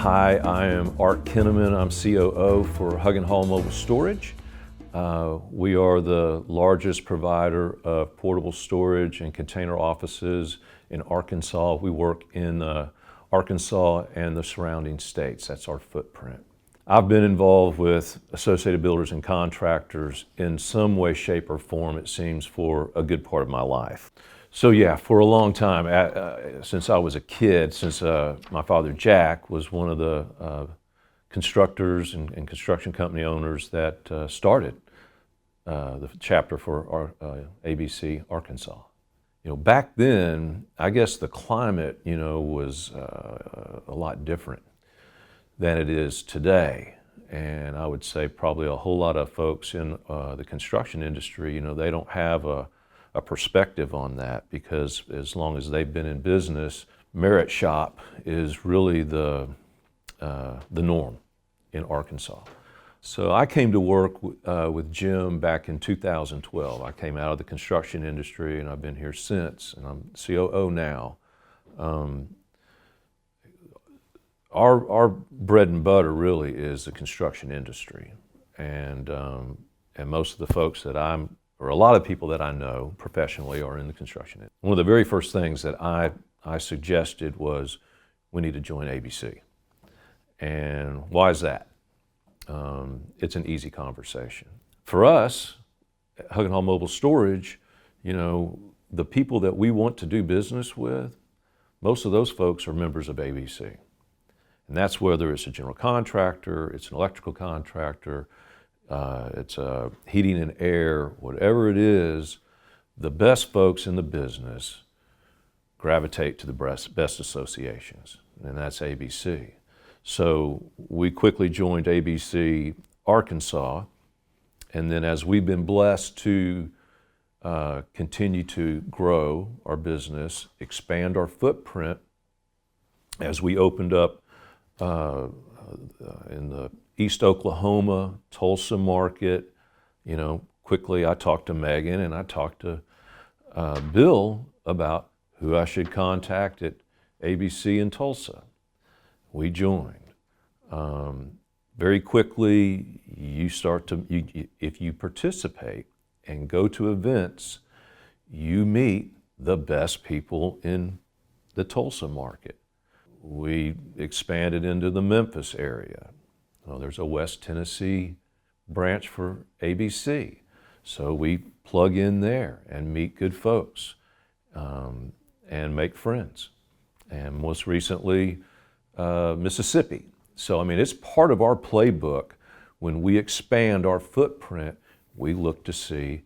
Hi, I am Art Kinnaman. I'm COO for Hugg Hall Mobile Storage. We are the largest provider of portable storage and container offices in Arkansas. We work in Arkansas and the surrounding states. That's our footprint. I've been involved with Associated Builders and Contractors in some way, shape, or form, it seems, for a good part of my life. So yeah, for a long time, since I was a kid, since my father Jack was one of the constructors and construction company owners that started the chapter for our, ABC Arkansas. You know, back then, I guess the climate, was a lot different than it is today. And I would say probably a whole lot of folks in the construction industry, they don't have a perspective on that, because as long as they've been in business, merit shop is really the norm in Arkansas. So I came to work with Jim back in 2012. I came out of the construction industry and I've been here since, and I'm COO now. Our bread and butter really is the construction industry, and most of the folks that or a lot of people that I know professionally are in the construction industry. One of the very first things that I suggested was we need to join ABC. And why is that? It's an easy conversation. For us, at Hugg Hall Mobile Storage, the people that we want to do business with, most of those folks are members of ABC. And that's whether it's a general contractor, it's an electrical contractor, it's heating and air, whatever it is, the best folks in the business gravitate to the best associations, and that's ABC. So we quickly joined ABC Arkansas, and then as we've been blessed to continue to grow our business, expand our footprint, as we opened up in the East Oklahoma, Tulsa market, quickly I talked to Megan and I talked to Bill about who I should contact at ABC in Tulsa. We joined. Very quickly, if you participate and go to events, you meet the best people in the Tulsa market. We expanded into the Memphis area. There's a West Tennessee branch for ABC. So we plug in there and meet good folks and make friends. And most recently, Mississippi. So, it's part of our playbook. When we expand our footprint, we look to see,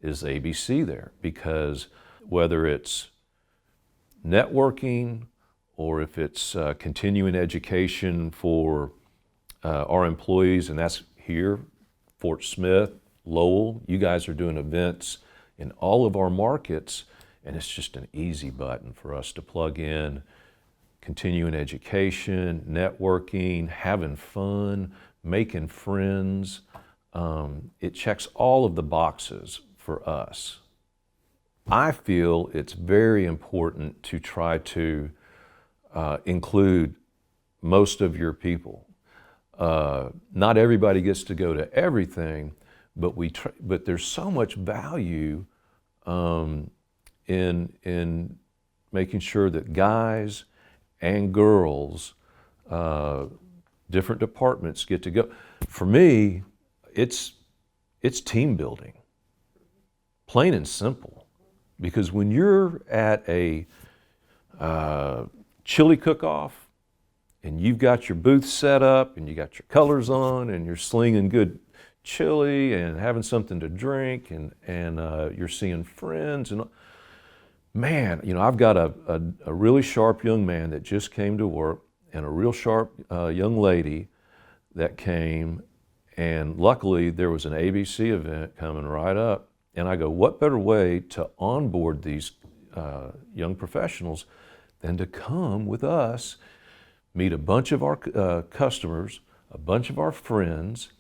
is ABC there? Because whether it's networking or if it's continuing education for our employees, and that's here, Fort Smith, Lowell, you guys are doing events in all of our markets, and it's just an easy button for us to plug in, continuing education, networking, having fun, making friends. It checks all of the boxes for us. I feel it's very important to try to include most of your people. Not everybody gets to go to everything, but there's so much value in making sure that guys and girls, different departments get to go. For me, it's team building, plain and simple. Because when you're at a chili cook-off, and you've got your booth set up, and you got your colors on, and you're slinging good chili, and having something to drink, and you're seeing friends, and man, I've got a really sharp young man that just came to work, and a real sharp young lady that came, and luckily there was an ABC event coming right up, and I go, what better way to onboard these young professionals than to come with us, meet a bunch of our customers, a bunch of our friends,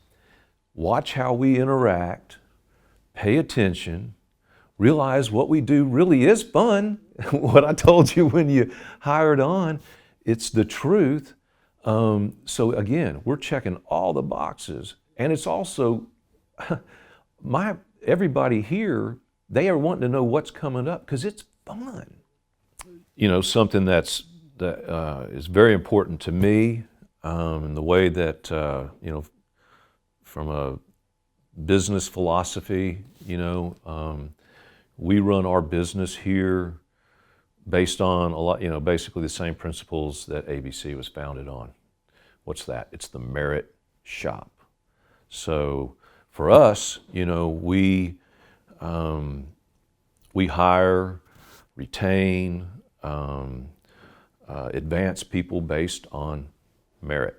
watch how we interact, pay attention, realize what we do really is fun. What I told you when you hired on, it's the truth. So again, we're checking all the boxes, and it's also everybody here, they are wanting to know what's coming up because it's fun. Something that is very important to me, in the way that from a business philosophy, we run our business here based on a lot, basically the same principles that ABC was founded on. What's that? It's the merit shop. So for us, we hire, retain, advance people based on merit.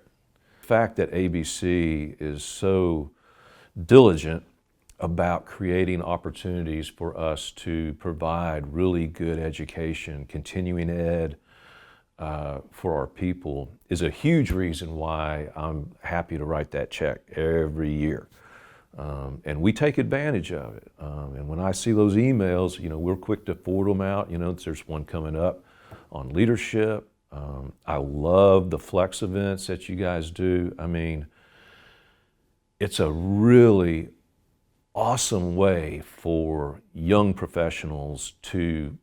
The fact that ABC is so diligent about creating opportunities for us to provide really good education, continuing ed, for our people is a huge reason why I'm happy to write that check every year. And we take advantage of it. And when I see those emails, we're quick to forward them out. There's one coming up on leadership. I love the flex events that you guys do. I mean, it's a really awesome way for young professionals to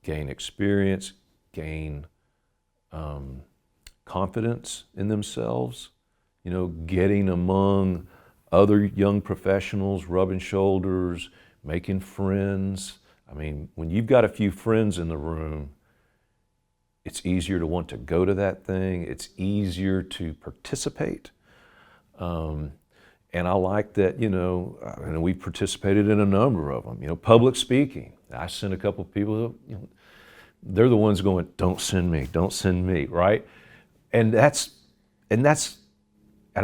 gain experience, gain confidence in themselves, getting among other young professionals, rubbing shoulders, making friends. I mean, when you've got a few friends in the room, it's easier to want to go to that thing. It's easier to participate. And I like that, and we've participated in a number of them. Public speaking. I sent a couple of people, they're the ones going, don't send me, right? And I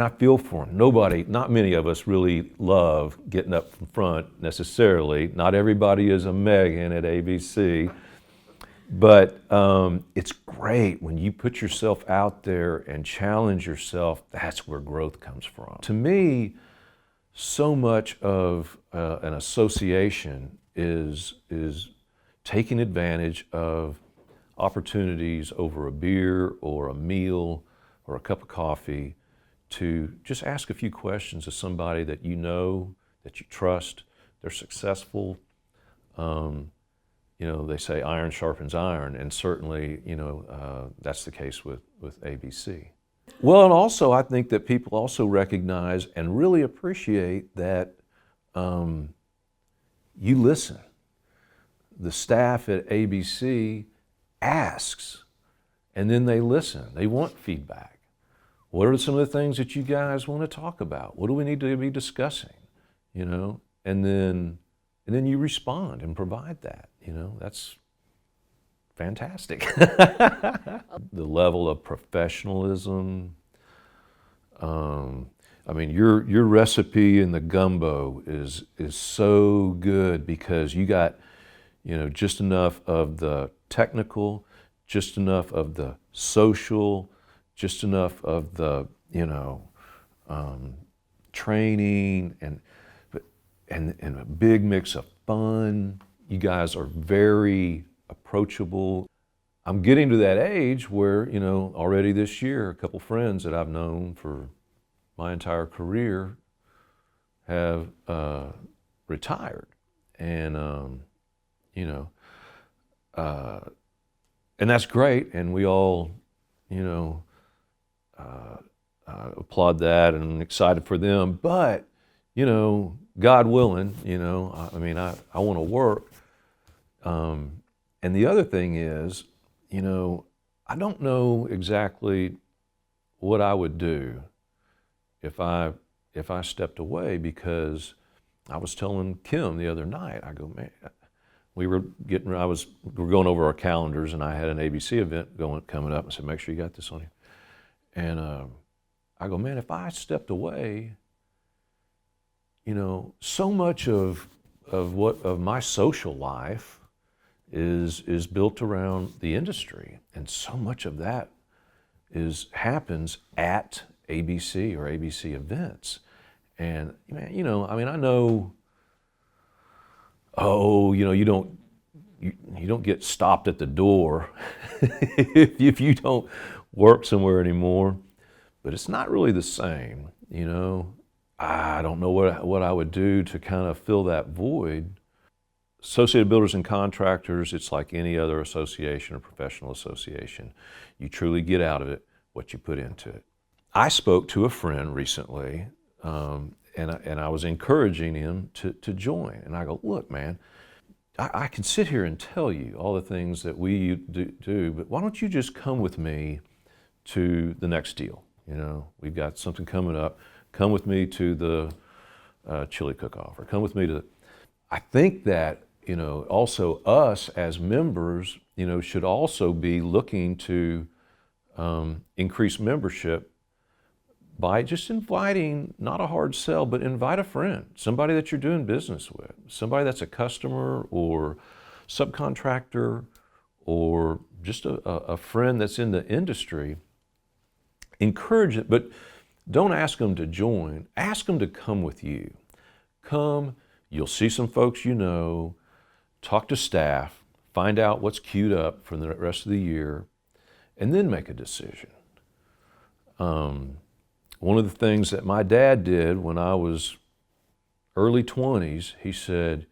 feel for them. Not many of us really love getting up in front necessarily. Not everybody is a Megan at ABC. But it's great when you put yourself out there and challenge yourself. That's where growth comes from. To me, so much of an association is taking advantage of opportunities over a beer or a meal or a cup of coffee to just ask a few questions of somebody that that you trust. They're successful. They say iron sharpens iron, and certainly, that's the case with ABC. Well, and also I think that people also recognize and really appreciate that you listen. The staff at ABC asks, and then they listen. They want feedback. What are some of the things that you guys want to talk about? What do we need to be discussing? And then you respond and provide that. That's fantastic. The level of professionalism. Your recipe in the gumbo is so good because you got, just enough of the technical, just enough of the social, just enough of the, training and a big mix of fun. You guys are very approachable. I'm getting to that age where, already this year, a couple friends that I've known for my entire career have retired. And, and that's great. And we all, applaud that and excited for them. But, God willing, I want to work. And the other thing is, I don't know exactly what I would do if I stepped away, because I was telling Kim the other night, I go, man, we're going over our calendars, and I had an ABC event coming up. I said, make sure you got this on you. And I go, man, if I stepped away, so much of my social life is built around the industry, and so much of that happens at ABC or ABC events. And man, I know. Oh, you don't get stopped at the door if you don't work somewhere anymore, but it's not really the same, you know. I don't know what I would do to kind of fill that void. Associated Builders and Contractors, it's like any other association or professional association. You truly get out of it what you put into it. I spoke to a friend recently, and I was encouraging him to join. And I go, look, man, I can sit here and tell you all the things that we do, but why don't you just come with me to the next deal? You know, we've got something coming up. Come with me to the chili cook-off, or come with me to. I think that, you know, also us as members, you know, should also be looking to increase membership by just inviting, not a hard sell, but invite a friend, somebody that you're doing business with, somebody that's a customer or subcontractor, or just a friend that's in the industry. Encourage it, but don't ask them to join. Ask them to come with you. Come, you'll see some folks you know, talk to staff, find out what's queued up for the rest of the year, and then make a decision. One of the things that my dad did when I was early 20s, he said,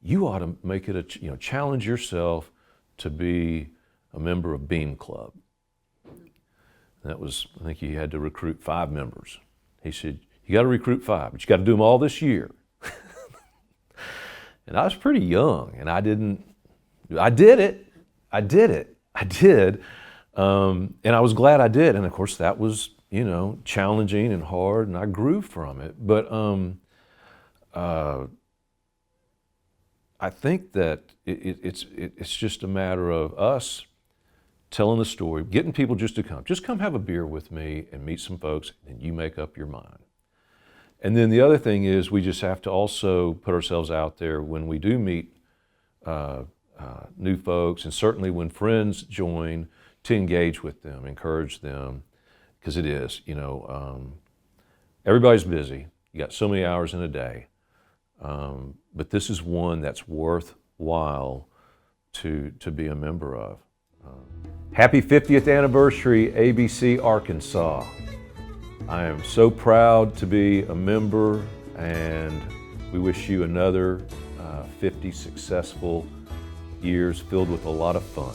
you ought to make it challenge yourself to be a member of Beam Club. That was, I think he had to recruit 5 members. He said, you got to recruit 5, but you got to do them all this year. And I was pretty young, and I did it. And I was glad I did. And of course that was, you know, challenging and hard, and I grew from it. But I think that it's just a matter of us telling the story, getting people just to come. Just come have a beer with me and meet some folks, and you make up your mind. And then the other thing is we just have to also put ourselves out there when we do meet new folks, and certainly when friends join, to engage with them, encourage them, because it is, you know, everybody's busy. You got so many hours in a day, but this is one that's worthwhile to be a member of. Happy 50th anniversary, ABC Arkansas. I am so proud to be a member, and we wish you another 50 successful years filled with a lot of fun.